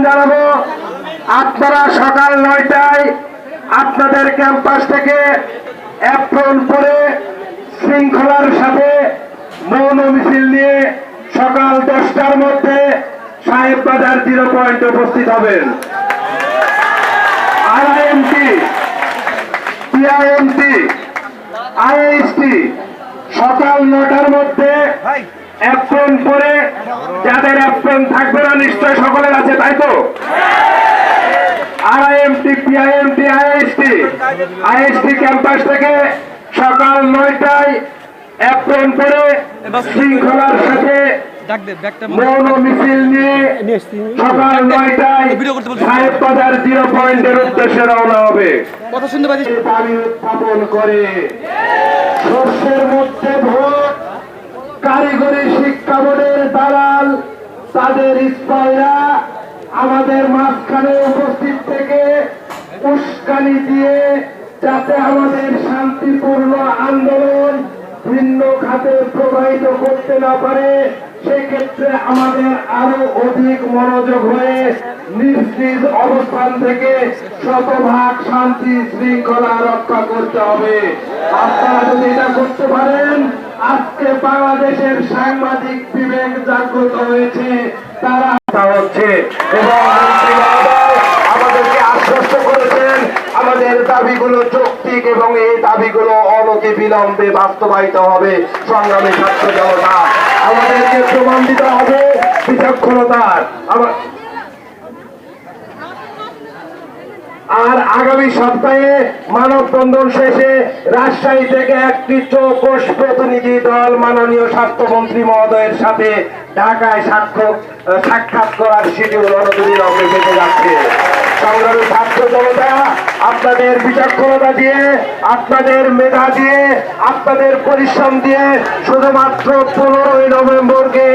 জানাবো, আপনারা সকাল 9টায় আপনাদের ক্যাম্পাস থেকে অ্যাপ্রন পরে শৃঙ্খলার সাথে মৌন মিছিল নিয়ে সকাল 10টার মধ্যে সাহেববাজার 0 পয়েন্টে উপস্থিত হবেন। আরআইএমটি, টিআইএমটি, আইএসটি সকাল 9টার মধ্যে অ্যাপ্রন পরে, যাদের অ্যাপ্রন থাকবে না নিশ্চয় সকলের আছে, তাই তো? আরআইএমটি, পিআইএমটি, আইএসটি ক্যাম্পাস থেকে সকাল 9টায় অ্যাপ্রন পরে শৃঙ্খলার সাথে মৌন মিছিল নিয়ে সকাল 9টায় সাহেববাজার 0 পয়েন্টের উদ্দেশ্যে রওনা হবে। দাবি উত্থাপন করে শস্যের মধ্যে ভোট, কারিগরি শিক্ষা বোর্ডের দালাল তাদের স্পাইরা আমাদের মাঝখানে উপস্থিত থেকে উস্কানি দিয়ে যাতে আমাদের শান্তিপূর্ণ আন্দোলন ভিন্ন খাতে প্রবাহিত করতে না পারে, সেক্ষেত্রে আমাদের আরো অধিক মনোযোগ হয়ে নিজ নিজ অবস্থান থেকে শতভাগ শান্তি শৃঙ্খলা রক্ষা করতে হবে। আপনারা যদি এটা করতে পারেন, আজকে বাংলাদেশের সাংবাদিক বিবেক জাগ্রত হয়েছে, তারা হচ্ছে এবং আমাদেরকে আশ্বস্ত করেছেন আমাদের দাবিগুলো যৌক্তিক এবং এই দাবিগুলো অনতি বিলম্বে বাস্তবায়িত হবে। সংগ্রামী ছাত্র জনতা, আমাদেরকে প্রমাণ দিতে হবে বিচক্ষণতার। আর আগামী সপ্তাহে মানববন্ধন শেষে রাজশাহী থেকে একটি চৌকস প্রতিনিধি দল মাননীয় স্বাস্থ্যমন্ত্রী মহোদয়ের সাথে ঢাকায় সাক্ষাৎ করার শিডিউল অনতিবিলম্বে বেঁচে যাচ্ছে। সংগ্রামী ছাত্র জনতা, আপনাদের বিচক্ষণতা দিয়ে, আপনাদের মেধা দিয়ে, আপনাদের পরিশ্রম দিয়ে শুধুমাত্র 15ই নভেম্বরকে